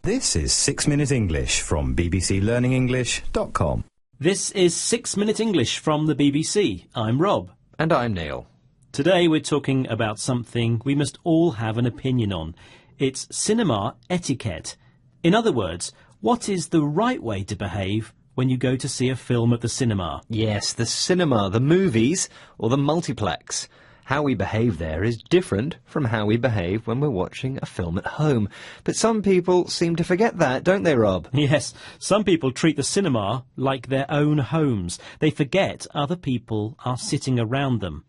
This is 6 Minute English from bbclearningenglish.com. This is 6 Minute English from the BBC. I'm Rob. And I'm Neil. Today we're talking about something we must all have an opinion on. It's cinema etiquette. In other words, what is the right way to behave when you go to see a film at the cinema? Yes, the cinema, the movies, or the multiplex. How we behave there is different from how we behave when we're watching a film at home. But some people seem to forget that, don't they, Rob? Yes, some people treat the cinema like their own homes. They forget other people are sitting around them.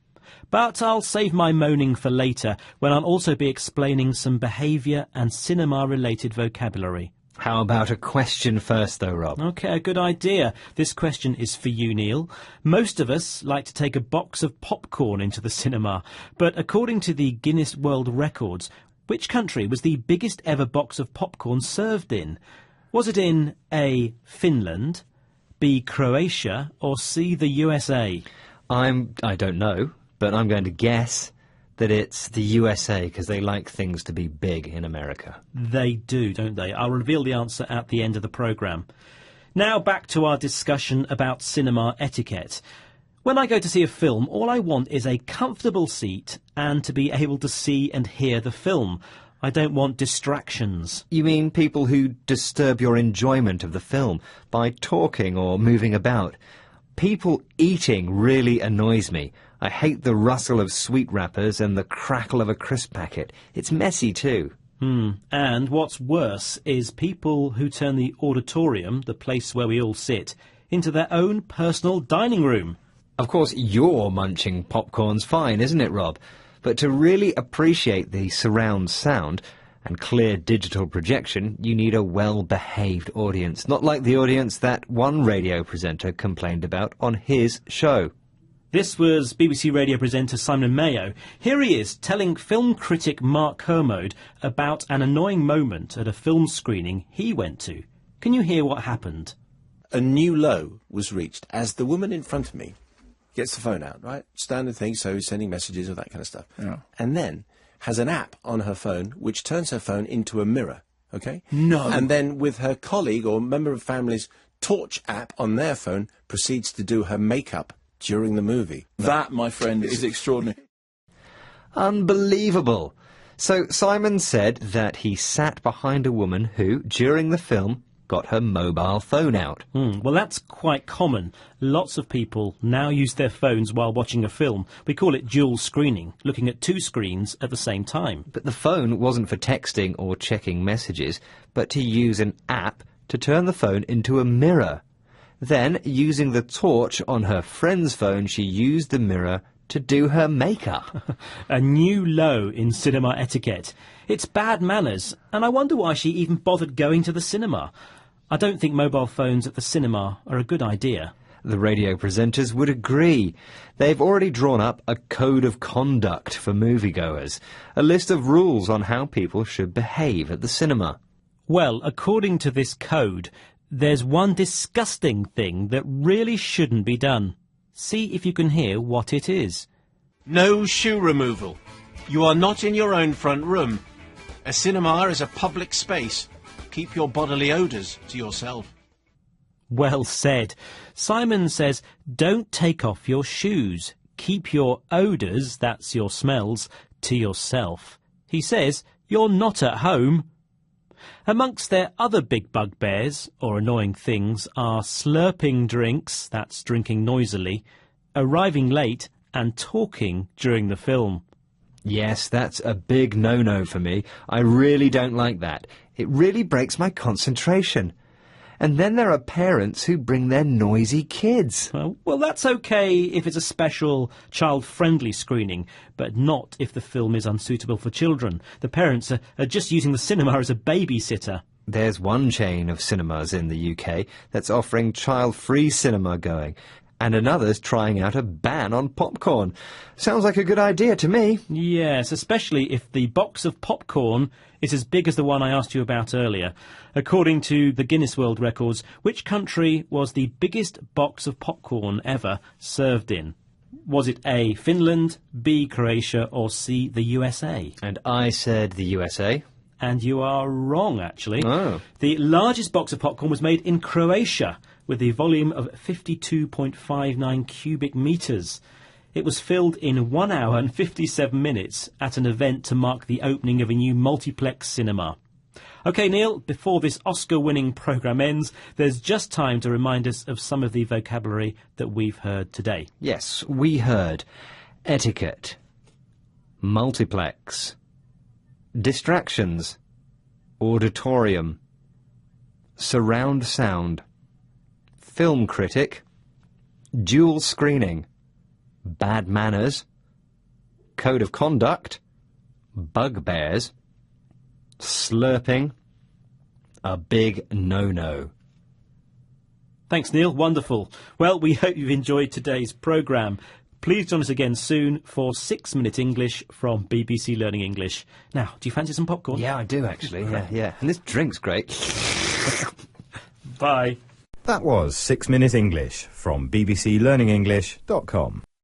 But I'll save my moaning for later, when I'll also be explaining some behaviour and cinema-related vocabulary. How about a question first, though, Rob? OK, a good idea. This question is for you, Neil. Most of us like to take a box of popcorn into the cinema, but according to the Guinness World Records, which country was the biggest ever box of popcorn served in? Was it in A, Finland, B, Croatia, or C, the USA? I don't know, but I'm going to guess that it's the USA, because they like things to be big in America. They do, don't they? I'll reveal the answer at the end of the programme. Now back to our discussion about cinema etiquette. When I go to see a film, all I want is a comfortable seat and to be able to see and hear the film. I don't want distractions. You mean people who disturb your enjoyment of the film by talking or moving about? People eating really annoys me. I hate the rustle of sweet wrappers and the crackle of a crisp packet. It's messy too. And what's worse is people who turn the auditorium, the place where we all sit, into their own personal dining room. Of course, your munching popcorn's fine, isn't it, Rob? But to really appreciate the surround sound and clear digital projection, you need a well-behaved audience, not like the audience that one radio presenter complained about on his show. This was BBC radio presenter Simon Mayo. Here he is telling film critic Mark Kermode about an annoying moment at a film screening he went to. Can you hear what happened? A new low was reached as the woman in front of me gets the phone out, right? Standard thing, so sending messages or that kind of stuff. Yeah. And then has an app on her phone which turns her phone into a mirror, okay? No. And then with her colleague or member of family's torch app on their phone proceeds to do her makeup during the movie. That, my friend, is extraordinary. Unbelievable. So Simon said that he sat behind a woman who, during the film, got her mobile phone out. Well, that's quite common. Lots of people now use their phones while watching a film. We call it dual screening, looking at two screens at the same time. But the phone wasn't for texting or checking messages, but to use an app to turn the phone into a mirror. Then, using the torch on her friend's phone, she used the mirror to do her makeup. A new low in cinema etiquette. It's bad manners, and I wonder why she even bothered going to the cinema. I don't think mobile phones at the cinema are a good idea. The radio presenters would agree. They've already drawn up a code of conduct for moviegoers, a list of rules on how people should behave at the cinema. Well, according to this code, there's one disgusting thing that really shouldn't be done. See if you can hear what it is. No shoe removal. You are not in your own front room. A cinema is a public space. Keep your bodily odours to yourself. Well said. Simon says, don't take off your shoes. Keep your odours, that's your smells, to yourself. He says, you're not at home. Amongst their other big bugbears, or annoying things, are slurping drinks, that's drinking noisily, arriving late, and talking during the film. Yes, that's a big no-no for me. I really don't like that. It really breaks my concentration. And then there are parents who bring their noisy kids. Well, that's okay if it's a special child-friendly screening, but not if the film is unsuitable for children. The parents are just using the cinema as a babysitter. There's one chain of cinemas in the UK that's offering child-free cinema going, and another's trying out a ban on popcorn. Sounds like a good idea to me. Yes, especially if the box of popcorn is as big as the one I asked you about earlier. According to the Guinness World Records, which country was the biggest box of popcorn ever served in? Was it A, Finland, B, Croatia, or C, the USA? And I said the USA. And you are wrong, actually. Oh. The largest box of popcorn was made in Croatia with a volume of 52.59 cubic metres. It was filled in 1 hour and 57 minutes at an event to mark the opening of a new multiplex cinema. OK, Neil, before this Oscar-winning programme ends, there's just time to remind us of some of the vocabulary that we've heard today. Yes, we heard etiquette, multiplex, distractions, auditorium, surround sound, film critic, dual screening, bad manners, code of conduct, bugbears, slurping, a big no-no. Thanks, Neil. Wonderful. Well, we hope you've enjoyed today's programme. Please join us again soon for 6 Minute English from BBC Learning English. Now, do you fancy some popcorn? Yeah, I do actually, yeah. And this drink's great. Bye. That was 6 Minute English from bbclearningenglish.com.